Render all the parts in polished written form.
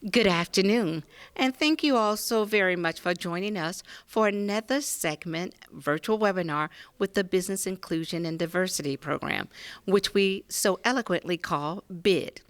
Good afternoon, and thank you all so very much for joining us for another segment virtual webinar with the Business Inclusion and Diversity Program, which we so eloquently call BID.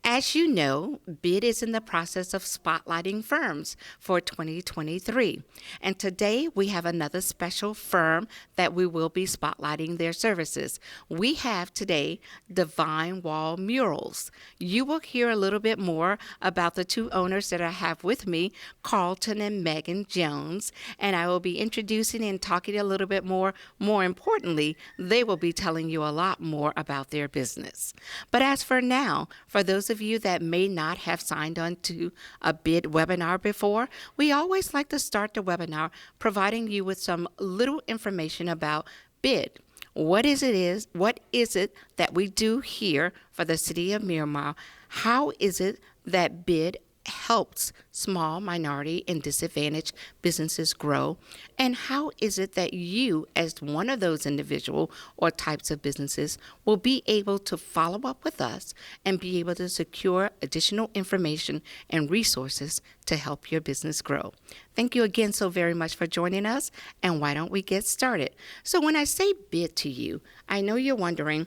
As you know, BID is in the process of spotlighting firms for 2023. And today we have another special firm that we will be spotlighting their services. We have today Divine Wall Murals. You will hear a little bit more about the two owners that I have with me, Carlton and Megan Jones, and I will be introducing and talking a little bit more. More importantly, they will be telling you a lot more about their business. But as for now, for those of you that may not have signed on to a BID webinar before, we always like to start the webinar providing you with some little information about BID. What is it that we do here for the city of Miramar? How is it that BID helps small, minority, and disadvantaged businesses grow? And how is it that you, as one of those individual or types of businesses, will be able to follow up with us and be able to secure additional information and resources to help your business grow? Thank you again so very much for joining us, and why don't we get started? So when I say BID to you, I know you're wondering,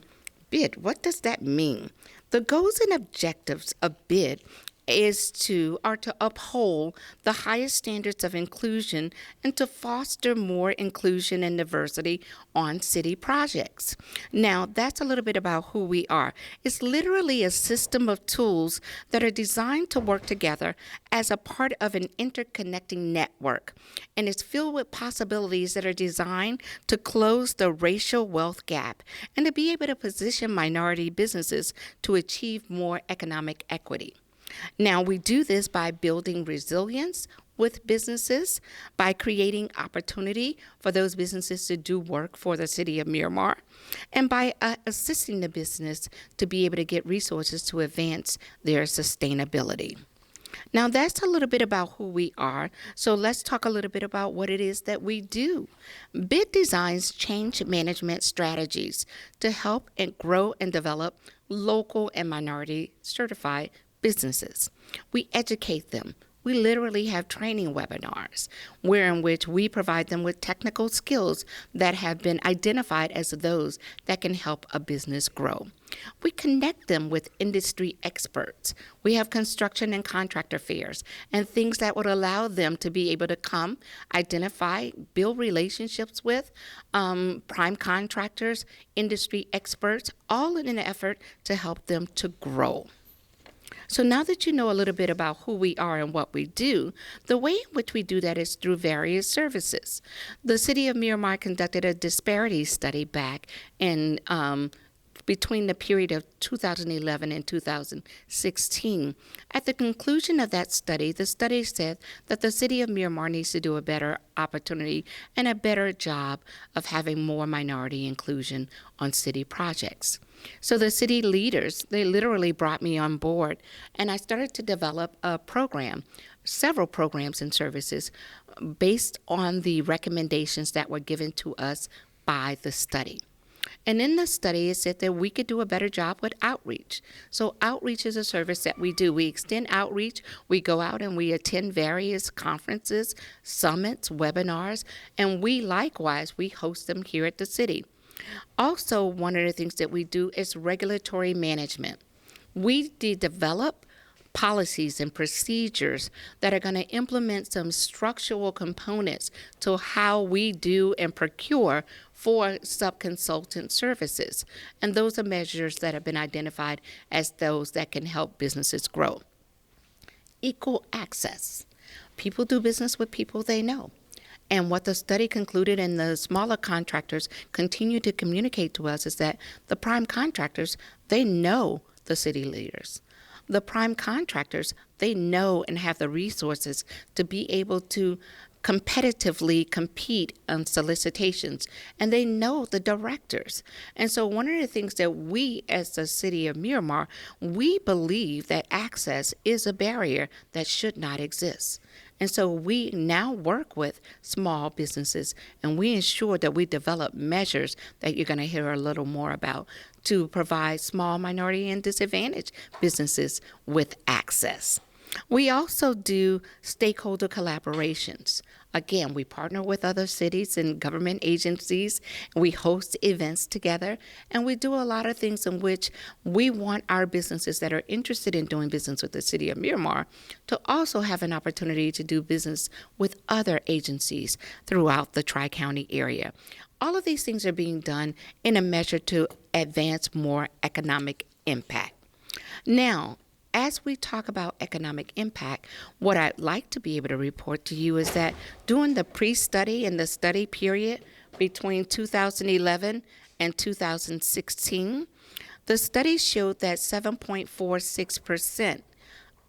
BID, what does that mean? The goals and objectives of BID are to uphold the highest standards of inclusion and to foster more inclusion and diversity on city projects. Now, that's a little bit about who we are. It's literally a system of tools that are designed to work together as a part of an interconnecting network, and it's filled with possibilities that are designed to close the racial wealth gap and to be able to position minority businesses to achieve more economic equity. Now, we do this by building resilience with businesses, by creating opportunity for those businesses to do work for the city of Miramar, and by assisting the business to be able to get resources to advance their sustainability. Now, that's a little bit about who we are, so let's talk a little bit about what it is that we do. BID designs change management strategies to help and grow and develop local and minority certified businesses. We educate them. We literally have training webinars in which we provide them with technical skills that have been identified as those that can help a business grow. We connect them with industry experts. We have construction and contractor fairs and things that would allow them to be able to come, identify, build relationships with prime contractors, industry experts, all in an effort to help them to grow. So now that you know a little bit about who we are and what we do, the way in which we do that is through various services. The City of Miramar conducted a disparity study back in between the period of 2011 and 2016. At the conclusion of that study, the study said that the city of Miramar needs to do a better opportunity and a better job of having more minority inclusion on city projects. So the city leaders, they literally brought me on board, and I started to develop a program, several programs and services based on the recommendations that were given to us by the study. And in the study, it said that we could do a better job with outreach. So outreach is a service that we do. We extend outreach. We go out and we attend various conferences, summits, webinars, and we host them here at the city. Also, one of the things that we do is regulatory management. We develop policies and procedures that are going to implement some structural components to how we do and procure for sub-consultant services. And those are measures that have been identified as those that can help businesses grow. Equal access. People do business with people they know. And what the study concluded, and the smaller contractors continue to communicate to us, is that the prime contractors, they know the city leaders. The prime contractors, they know and have the resources to be able to competitively compete on solicitations, and they know the directors. And so one of the things that we as the city of Miramar, we believe that access is a barrier that should not exist. And so we now work with small businesses, and we ensure that we develop measures that you're going to hear a little more about to provide small, minority, and disadvantaged businesses with access. We also do stakeholder collaborations. Again, we partner with other cities and government agencies. We host events together, and we do a lot of things in which we want our businesses that are interested in doing business with the city of Miramar to also have an opportunity to do business with other agencies throughout the Tri-County area. All of these things are being done in a measure to advance more economic impact. Now, as we talk about economic impact, what I'd like to be able to report to you is that during the pre-study and the study period between 2011 and 2016, the study showed that 7.46%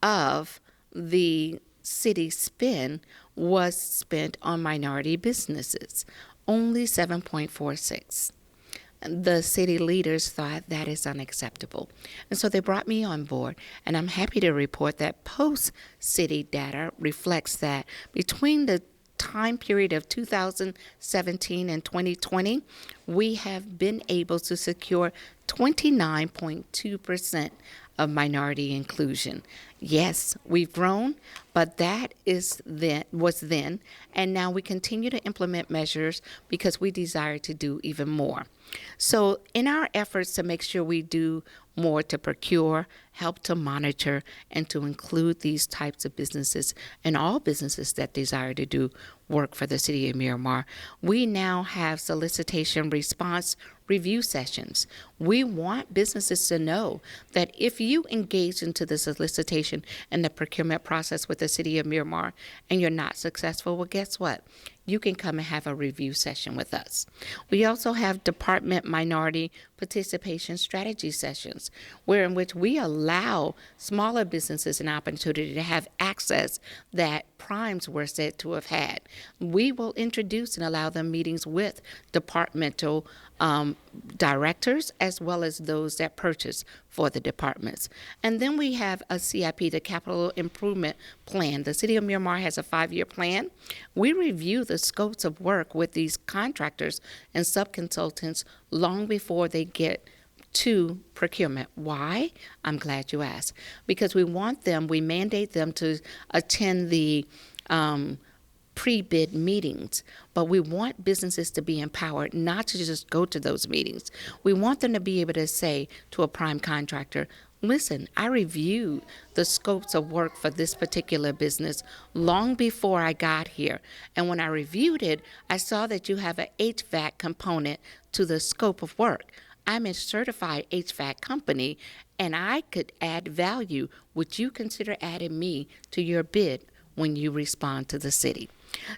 of the city spend was spent on minority businesses, only 7.46. The city leaders thought that is unacceptable. And so they brought me on board, and I'm happy to report that post-city data reflects that between the time period of 2017 and 2020, we have been able to secure 29.2% of minority inclusion. Yes, we've grown, but that was then, and now we continue to implement measures because we desire to do even more. So in our efforts to make sure we do more to procure, help to monitor, and to include these types of businesses and all businesses that desire to do work for the city of Miramar, we now have solicitation response review sessions. We want businesses to know that if you engage into the solicitation and the procurement process with the city of Miramar and you're not successful, well, guess what? You can come and have a review session with us. We also have department minority participation strategy sessions, where in which we allow smaller businesses an opportunity to have access that primes were said to have had. We will introduce and allow them meetings with departmental directors as well as those that purchase for the departments. And then we have a CIP, the Capital Improvement Plan. The City of Miramar has a 5-year plan. We review the scopes of work with these contractors and subconsultants long before they get to procurement. Why? I'm glad you asked. Because we mandate them to attend the pre-bid meetings, but we want businesses to be empowered not to just go to those meetings. We want them to be able to say to a prime contractor, listen, I reviewed the scopes of work for this particular business long before I got here. And when I reviewed it, I saw that you have an HVAC component to the scope of work. I'm a certified HVAC company, and I could add value. Would you consider adding me to your bid when you respond to the city?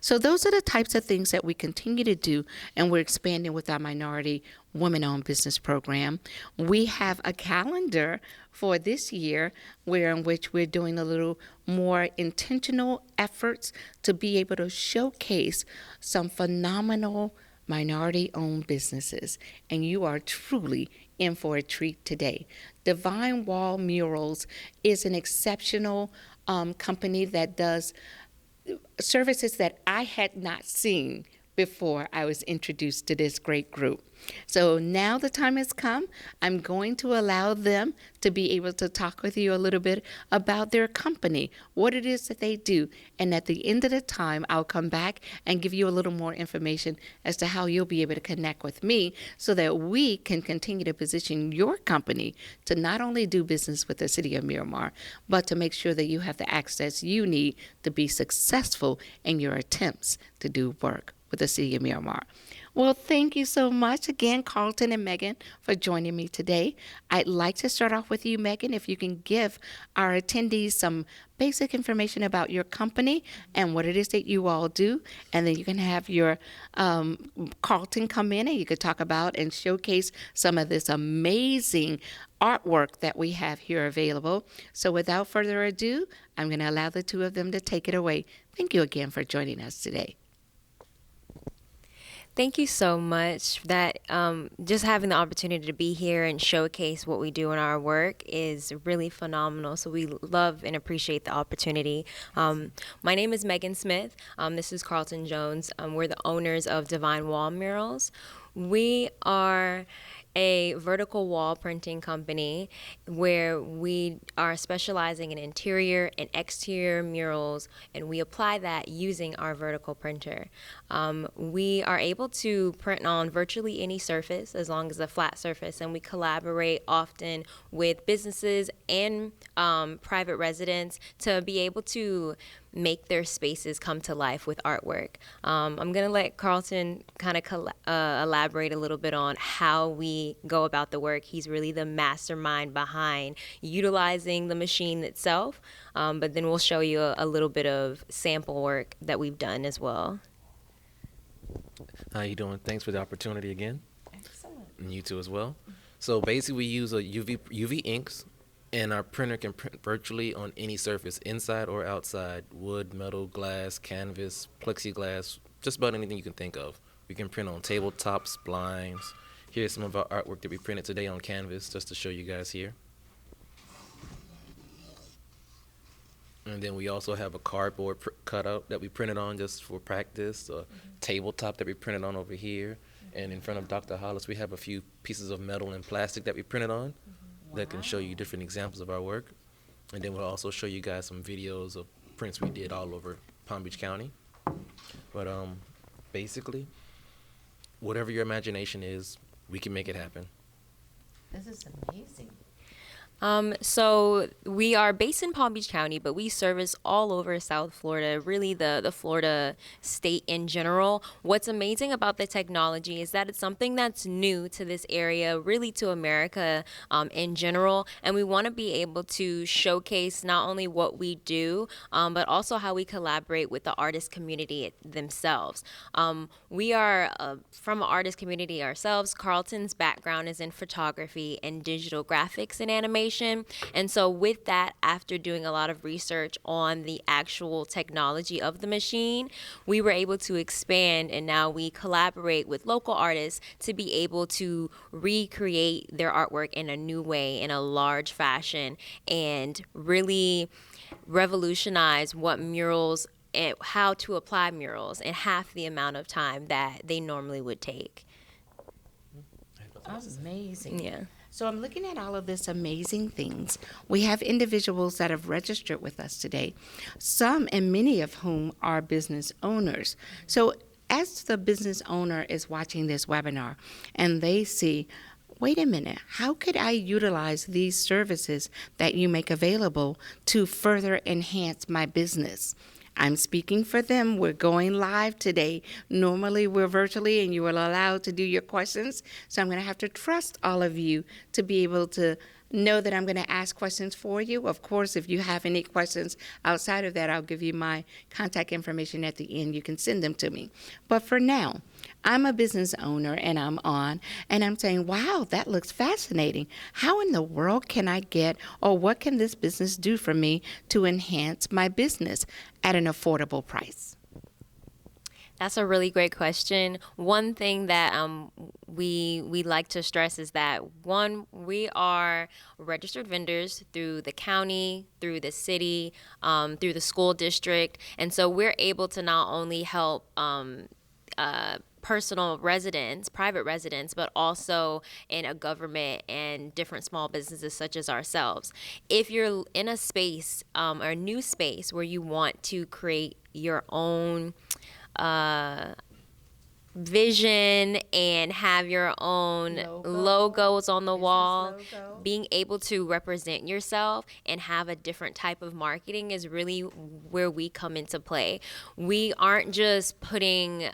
So those are the types of things that we continue to do, and we're expanding with our minority women-owned business program. We have a calendar for this year in which we're doing a little more intentional efforts to be able to showcase some phenomenal minority-owned businesses, and you are truly in for a treat today. Divine Wall Murals is an exceptional company that does services that I had not seen before I was introduced to this great group. So now the time has come. I'm going to allow them to be able to talk with you a little bit about their company, what it is that they do. And at the end of the time, I'll come back and give you a little more information as to how you'll be able to connect with me so that we can continue to position your company to not only do business with the city of Miramar, but to make sure that you have the access you need to be successful in your attempts to do work with the city of Miramar. Well, thank you so much again, Carlton and Megan, for joining me today. I'd like to start off with you, Megan, if you can give our attendees some basic information about your company and what it is that you all do, and then you can have your Carlton come in and you could talk about and showcase some of this amazing artwork that we have here available. So without further ado, I'm going to allow the two of them to take it away. Thank you again for joining us today. Thank you so much. That just having the opportunity to be here and showcase what we do in our work is really phenomenal. So we love and appreciate the opportunity. My name is Megan Smith. This is Carlton Jones. We're the owners of Divine Wall Murals. We are a vertical wall printing company where we are specializing in interior and exterior murals, and we apply that using our vertical printer. We are able to print on virtually any surface as long as a flat surface, and we collaborate often with businesses and private residents to be able to make their spaces come to life with artwork. I'm going to let Carlton kind of elaborate a little bit on how we go about the work. He's really the mastermind behind utilizing the machine itself, but then we'll show you a little bit of sample work that we've done as well. How you doing? Thanks for the opportunity again. Excellent. And you too as well. So basically we use a UV inks, and our printer can print virtually on any surface, inside or outside: wood, metal, glass, canvas, plexiglass, just about anything you can think of. We can print on tabletops, blinds. Here's some of our artwork that we printed today on canvas, just to show you guys here. And then we also have a cardboard cutout that we printed on just for practice, a tabletop that we printed on over here. And in front of Dr. Hollis, we have a few pieces of metal and plastic that we printed on that can show you different examples of our work. And then we'll also show you guys some videos of prints we did all over Palm Beach County. But basically, whatever your imagination is, we can make it happen. This is amazing. So we are based in Palm Beach County, but we service all over South Florida, really the Florida state in general. What's amazing about the technology is that it's something that's new to this area, really to America in general. And we want to be able to showcase not only what we do, but also how we collaborate with the artist community themselves. We are from an artist community ourselves. Carlton's background is in photography and digital graphics and animation. And so with that, after doing a lot of research on the actual technology of the machine, we were able to expand, and now we collaborate with local artists to be able to recreate their artwork in a new way, in a large fashion, and really revolutionize what murals and how to apply murals in half the amount of time that they normally would take. Amazing. Yeah. So I'm looking at all of this amazing things. We have individuals that have registered with us today, some and many of whom are business owners. So as the business owner is watching this webinar and they see, wait a minute, how could I utilize these services that you make available to further enhance my business? I'm speaking for them. We're going live today. Normally we're virtually and you are allowed to do your questions. So I'm going to have to trust all of you to be able to know that I'm going to ask questions for you. Of course, if you have any questions outside of that, I'll give you my contact information at the end. You can send them to me. But for now, I'm a business owner and I'm on, and I'm saying, wow, that looks fascinating. How in the world can I get, or what can this business do for me to enhance my business at an affordable price? That's a really great question. One thing that we like to stress is that, one, we are registered vendors through the county, through the city, through the school district, and so we're able to not only help personal residents, private residents, but also in a government and different small businesses such as ourselves. If you're in a space or a new space where you want to create your own vision and have your own logos on the wall, being able to represent yourself and have a different type of marketing is really where we come into play. We aren't just putting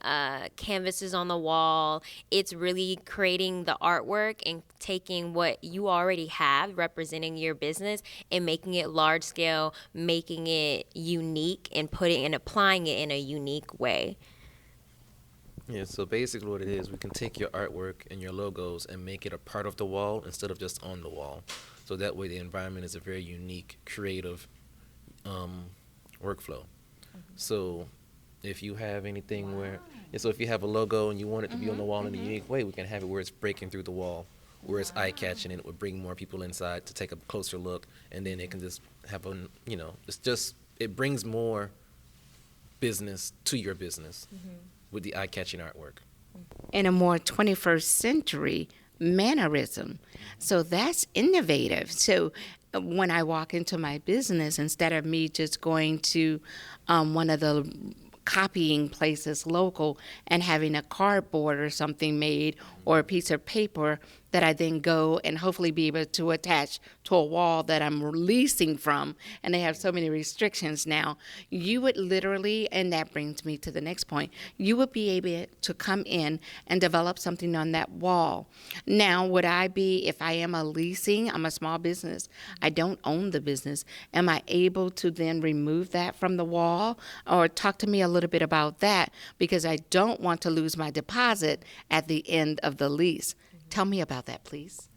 canvases on the wall. It's really creating the artwork and taking what you already have representing your business and making it large scale, making it unique, and putting and applying it in a unique way. Yeah, so basically what it is, we can take your artwork and your logos and make it a part of the wall instead of just on the wall. So that way the environment is a very unique, creative workflow. So if you have anything where, so if you have a logo and you want it to be on the wall in a unique way, we can have it where it's breaking through the wall, where it's eye-catching, and it would bring more people inside to take a closer look, and then it can just have a, it brings more business to your business with the eye-catching artwork. In a more 21st century mannerism. So that's innovative. So when I walk into my business, instead of me just going to one of the copying places local and having a cardboard or something made or a piece of paper that I then go and hopefully be able to attach to a wall that I'm leasing from, and they have so many restrictions now, you would literally, and that brings me to the next point, you would be able to come in and develop something on that wall. Now, would I be, if I am a leasing, I'm a small business, I don't own the business, am I able to then remove that from the wall? Or talk to me a little bit about that, because I don't want to lose my deposit at the end of the lease. Tell me about that, please.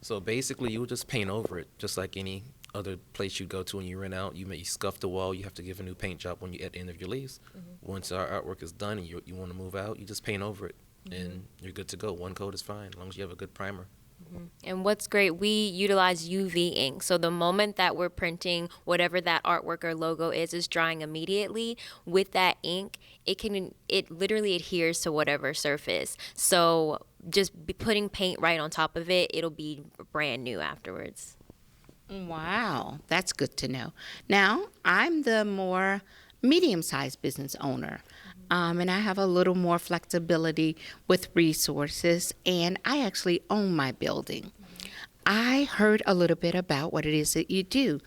So basically, you would just paint over it, just like any other place you go to when you rent out. You may scuff the wall. You have to give a new paint job when you at the end of your lease. Once our artwork is done and you want to move out, you just paint over it, and you're good to go. One coat is fine, as long as you have a good primer. And what's great, we utilize UV ink. So the moment that we're printing whatever that artwork or logo is drying immediately. With that ink, it literally adheres to whatever surface. So just putting paint right on top of it, it'll be brand new afterwards. Wow, that's good to know. Now, I'm the more medium-sized business owner, and I have a little more flexibility with resources, and I actually own my building. I heard a little bit about what it is that you do.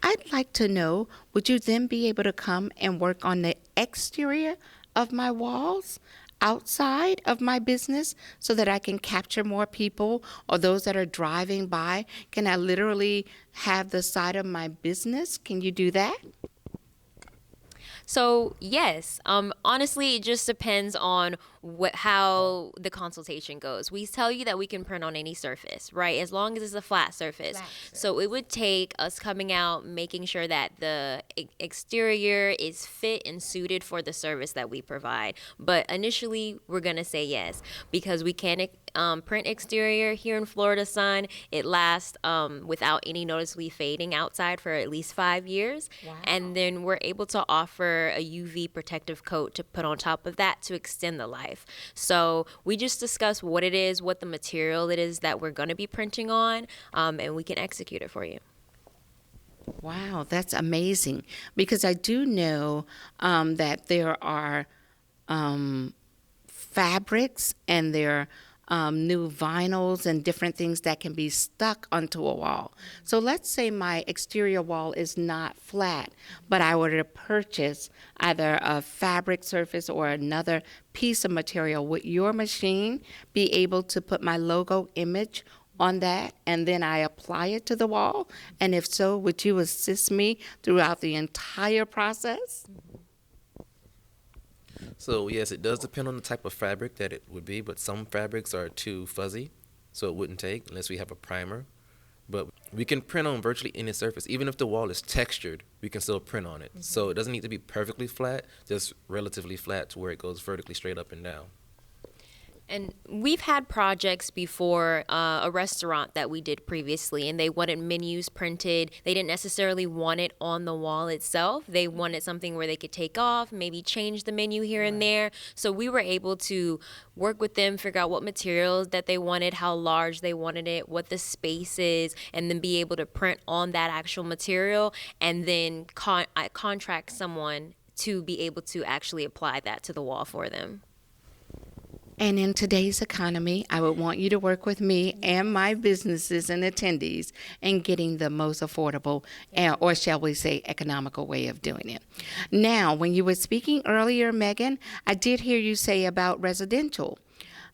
I'd like to know, would you then be able to come and work on the exterior of my walls, outside of my business, so that I can capture more people, or those that are driving by? Can I literally have the side of my business? Can you do that? So yes, honestly, it just depends on how the consultation goes. We tell you that we can print on any surface, right? As long as it's a flat surface. So it would take us coming out, making sure that the exterior is fit and suited for the service that we provide. But initially, we're gonna say yes, because we can print exterior here in Florida sun. It lasts without any noticeably fading outside for at least 5 years. Wow. And then we're able to offer a UV protective coat to put on top of that to extend the life. So we just discuss what it is, what the material it is that we're going to be printing on, and we can execute it for you. Wow, that's amazing. Because I do know that there are fabrics and there are new vinyls and different things that can be stuck onto a wall. So let's say my exterior wall is not flat, but I were to purchase either a fabric surface or another piece of material. Would your machine be able to put my logo image on that, and then I apply it to the wall? And if so, would you assist me throughout the entire process? So yes, it does depend on the type of fabric that it would be, but some fabrics are too fuzzy, so it wouldn't take unless we have a primer. But we can print on virtually any surface. Even if the wall is textured, we can still print on it. So it doesn't need to be perfectly flat, just relatively flat to where it goes vertically straight up and down. And we've had projects before, a restaurant that we did previously, and they wanted menus printed. They didn't necessarily want it on the wall itself. They wanted something where they could take off, maybe change the menu here and there. So we were able to work with them, figure out what materials that they wanted, how large they wanted it, what the space is, and then be able to print on that actual material, and then contract someone to be able to actually apply that to the wall for them. And in today's economy, I would want you to work with me and my businesses and attendees in getting the most affordable, or shall we say, economical way of doing it. Now, when you were speaking earlier, Megan, I did hear you say about residential.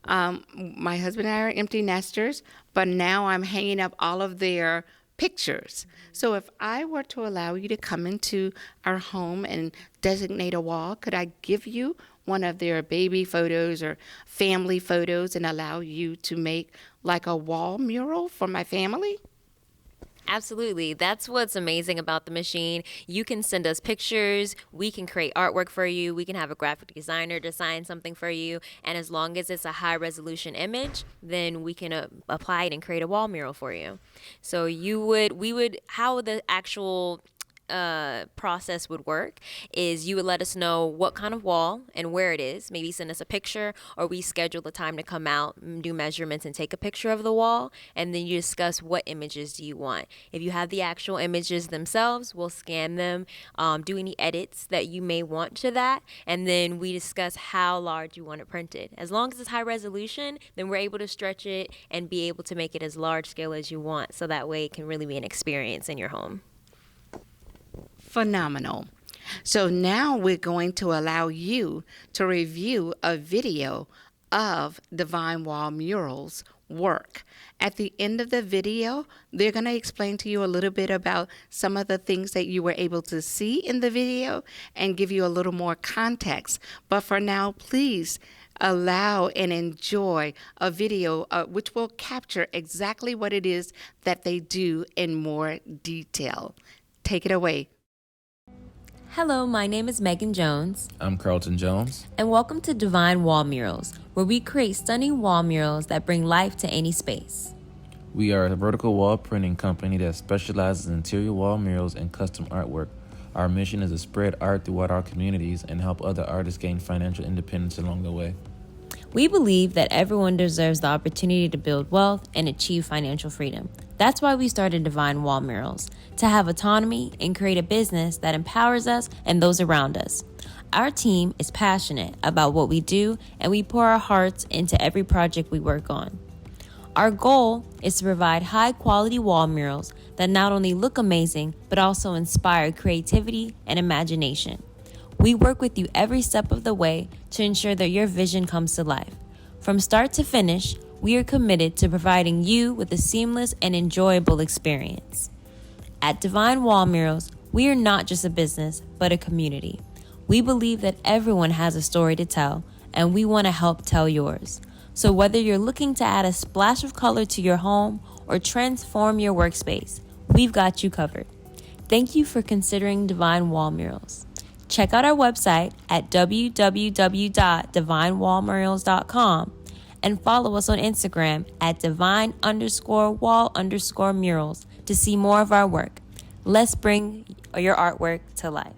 My husband and I are empty nesters, but now I'm hanging up all of their pictures. So if I were to allow you to come into our home and designate a wall, could I give you one of their baby photos or family photos and allow you to make like a wall mural for my family? Absolutely. That's what's amazing about the machine. You can send us pictures. We can create artwork for you. We can have a graphic designer design something for you. And as long as it's a high resolution image, then we can apply it and create a wall mural for you. So how the actual process would work is you would let us know what kind of wall and where it is. Maybe send us a picture, or we schedule the time to come out, do measurements, and take a picture of the wall. And then you discuss what images do you want. If you have the actual images themselves, we'll scan them, do any edits that you may want to that, and then we discuss how large you want it printed. As long as it's high resolution, then we're able to stretch it and be able to make it as large scale as you want, so that way it can really be an experience in your home. Phenomenal. So now we're going to allow you to review a video of Divine Wall Murals work. At the end of the video, they're going to explain to you a little bit about some of the things that you were able to see in the video and give you a little more context. But for now, please allow and enjoy a video which will capture exactly what it is that they do in more detail. Take it away. Hello, my name is Megan Jones, I'm Carlton Jones. and welcome to Divine Wall Murals, where we create stunning wall murals that bring life to any space. We are a vertical wall printing company that specializes in interior wall murals and custom artwork. Our mission is to spread art throughout our communities and help other artists gain financial independence along the way. We believe that everyone deserves the opportunity to build wealth and achieve financial freedom. That's why we started Divine Wall Murals, to have autonomy and create a business that empowers us and those around us. Our team is passionate about what we do, and we pour our hearts into every project we work on. Our goal is to provide high-quality wall murals that not only look amazing, but also inspire creativity and imagination. We work with you every step of the way to ensure that your vision comes to life. From start to finish, we are committed to providing you with a seamless and enjoyable experience. At Divine Wall Murals, we are not just a business, but a community. We believe that everyone has a story to tell, and we want to help tell yours. So whether you're looking to add a splash of color to your home or transform your workspace, we've got you covered. Thank you for considering Divine Wall Murals. Check out our website at www.divinewallmurals.com and follow us on Instagram at divine_wall_murals to see more of our work. Let's bring your artwork to life.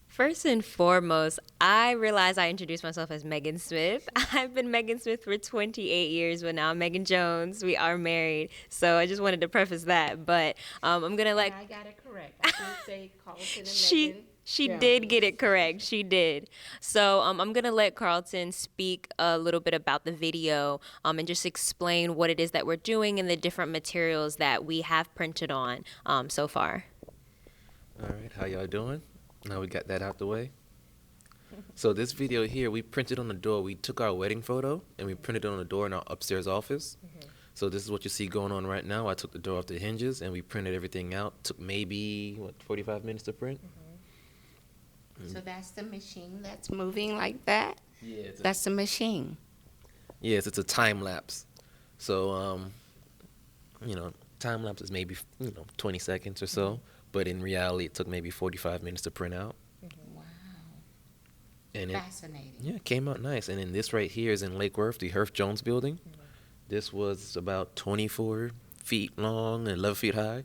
First and foremost, I realize I introduced myself as Megan Smith. I've been Megan Smith for 28 years, but now I'm Megan Jones. We are married, so I just wanted to preface that. But I'm gonna let. I got it correct. I did say Carlton and She Megan. she Yeah. did get it correct. She did. So I'm gonna let Carlton speak a little bit about the video and just explain what it is that we're doing and the different materials that we have printed on so far. All right, how y'all doing? Now we got that out the way. So this video here, we printed on the door. We took our wedding photo and we printed it on the door in our upstairs office. So this is what you see going on right now. I took the door off the hinges and we printed everything out. Took maybe, 45 minutes to print? So that's the machine that's moving like that? Yeah, That's the machine. yes, it's a time lapse. So, time lapse is maybe, 20 seconds or so. But in reality, it took maybe 45 minutes to print out. Wow. And Fascinating. it came out nice. And then this right here is in Lake Worth, the Herff Jones building. This was about 24 feet long and 11 feet high.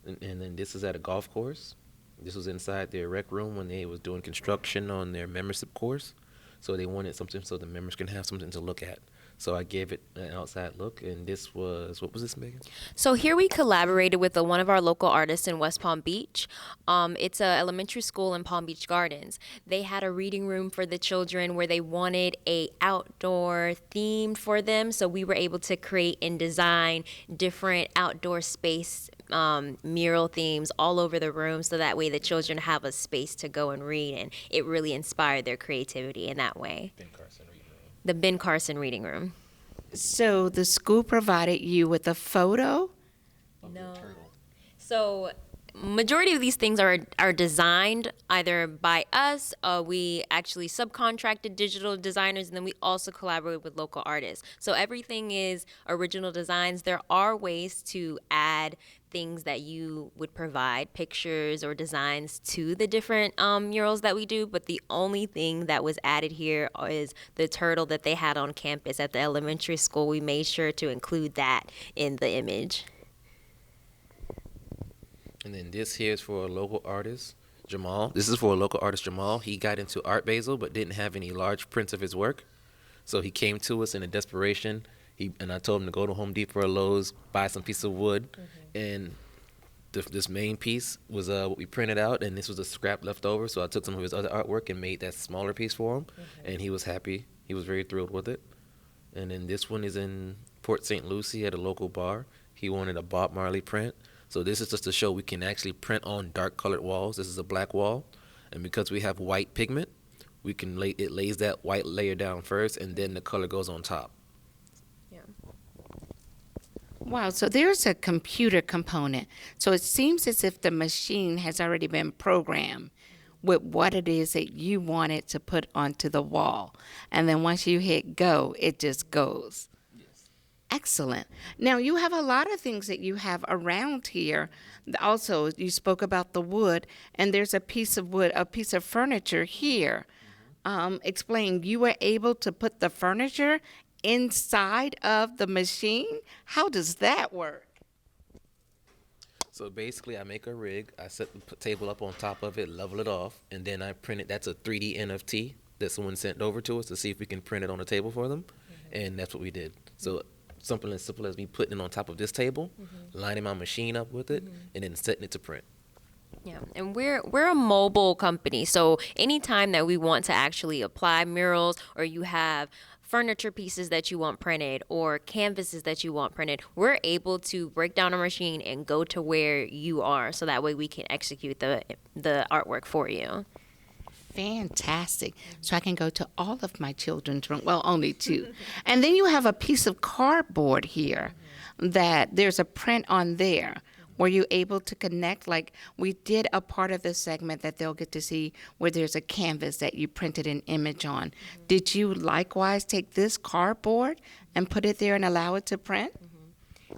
And then this is at a golf course. This was inside their rec room when they was doing construction on their membership course. So they wanted something so the members can have something to look at. So I gave it an outside look, and this was, what was this, Megan? So here we collaborated with one of our local artists in West Palm Beach. It's an elementary school in Palm Beach Gardens. They had a reading room for the children where they wanted a outdoor theme for them. So we were able to create and design different outdoor space mural themes all over the room, so that way the children have a space to go and read, and it really inspired their creativity in that way. The Ben Carson Reading Room. So the school provided you with a photo? No. So majority of these things are designed either by us. We actually subcontracted digital designers, and then we also collaborate with local artists. So everything is original designs. There are ways to add things that you would provide, pictures or designs to the different murals that we do, but the only thing that was added here is the turtle that they had on campus at the elementary school. We made sure to include that in the image. And then this here is for a local artist, Jamal. This is for a local artist, Jamal. He got into Art Basel but didn't have any large prints of his work. So he came to us in a desperation. I told him to go to Home Depot or Lowe's, buy some piece of wood. And this main piece was what we printed out, and this was a scrap left over. So I took some of his other artwork and made that smaller piece for him. And he was happy. He was very thrilled with it. And then this one is in Port St. Lucie at a local bar. He wanted a Bob Marley print. So this is just to show we can actually print on dark colored walls. This is a black wall. And because we have white pigment, it lays that white layer down first, and then the color goes on top. Yeah. Wow, so there's a computer component. So it seems as if the machine has already been programmed with what it is that you want it to put onto the wall. And then once you hit go, it just goes. Excellent. Now, you have a lot of things that you have around here. Also, you spoke about the wood, and there's a piece of wood, a piece of furniture here. Explain, you were able to put the furniture inside of the machine? How does that work? So basically, I make a rig. I set the table up on top of it, level it off, and then I print it. That's a 3D NFT that someone sent over to us to see if we can print it on the table for them. And that's what we did. So something as simple as me putting it on top of this table, lining my machine up with it, and then setting it to print. Yeah, and we're a mobile company, so anytime that we want to actually apply murals, or you have furniture pieces that you want printed or canvases that you want printed, we're able to break down a machine and go to where you are, so that way we can execute the artwork for you. Fantastic. So I can go to all of my children's room. Well, only two. And then you have a piece of cardboard here that there's a print on there. Were you able to connect? Like we did a part of this segment that they'll get to see where there's a canvas that you printed an image on. Did you likewise take this cardboard and put it there and allow it to print?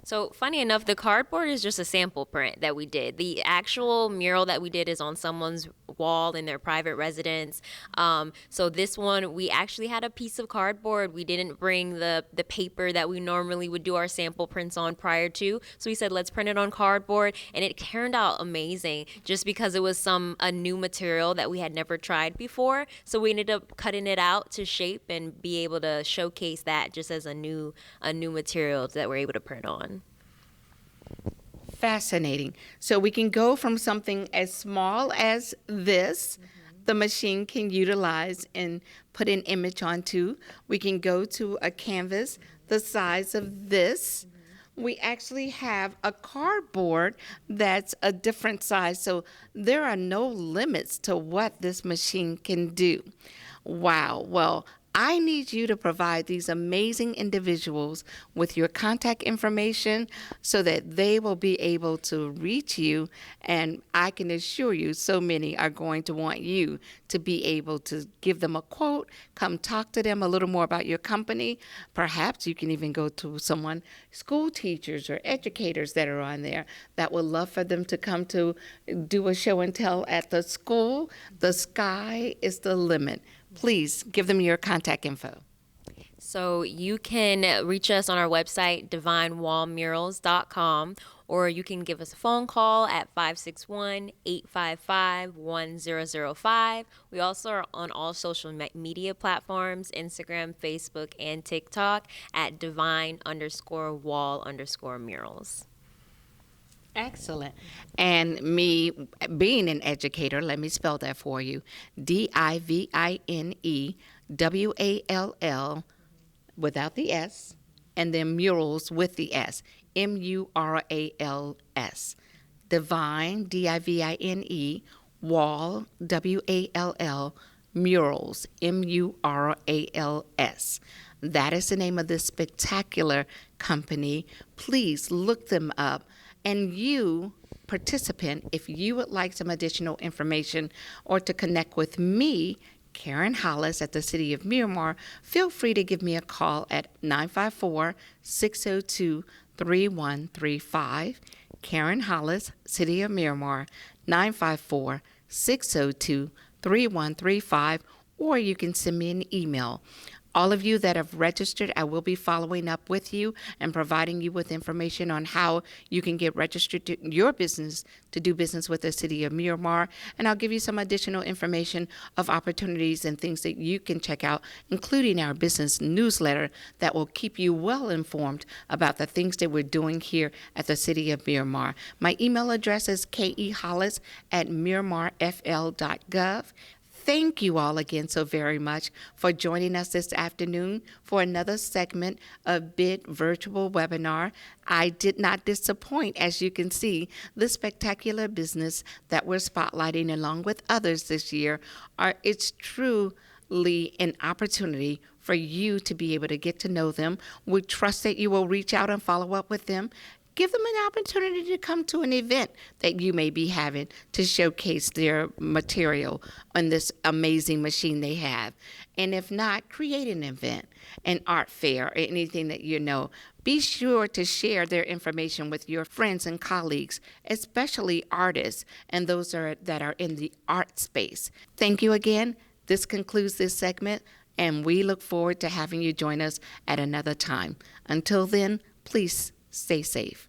So funny enough, the cardboard is just a sample print that we did. The actual mural that we did is on someone's wall in their private residence. So this one, we actually had a piece of cardboard. We didn't bring the paper that we normally would do our sample prints on prior to. So we said, let's print it on cardboard. And it turned out amazing just because it was a new material that we had never tried before. So we ended up cutting it out to shape and be able to showcase that just as a new material that we're able to print on. Fascinating. So we can go from something as small as this, the machine can utilize and put an image onto. We can go to a canvas the size of this. We actually have a cardboard that's a different size. So there are no limits to what this machine can do. Wow. Well, I need you to provide these amazing individuals with your contact information so that they will be able to reach you. And I can assure you, so many are going to want you to be able to give them a quote, come talk to them a little more about your company. Perhaps you can even go to someone, school teachers or educators that are on there that would love for them to come to do a show and tell at the school. The sky is the limit. Please give them your contact info. So you can reach us on our website, divinewallmurals.com, or you can give us a phone call at 561-855-1005. We also are on all social media platforms, Instagram, Facebook, and TikTok at divine_wall_murals. Excellent. And me being an educator, let me spell that for you. DIVINEWALL without the S, and then murals with the S. MURALS. Divine, DIVINE, wall, WALL, murals, MURALS. That is the name of this spectacular company. Please look them up. And you participant, if you would like some additional information or to connect with me, Karen Hollis at the City of Miramar, feel free to give me a call at 954-602-3135. Karen Hollis, City of Miramar, 954-602-3135, or you can send me an email. All of you that have registered, I will be following up with you and providing you with information on how you can get registered to your business to do business with the City of Miramar. And I'll give you some additional information of opportunities and things that you can check out, including our business newsletter that will keep you well informed about the things that we're doing here at the City of Miramar. My email address is kehollis@miramarfl.gov. Thank you all again so very much for joining us this afternoon for another segment of BID Virtual Webinar. I did not disappoint, as you can see. The spectacular business that we're spotlighting along with others this year it's truly an opportunity for you to be able to get to know them. We trust that you will reach out and follow up with them. Give them an opportunity to come to an event that you may be having to showcase their material on this amazing machine they have. And if not, create an event, an art fair, or anything that you know. Be sure to share their information with your friends and colleagues, especially artists and those that are in the art space. Thank you again. This concludes this segment, and we look forward to having you join us at another time. Until then, please stay safe.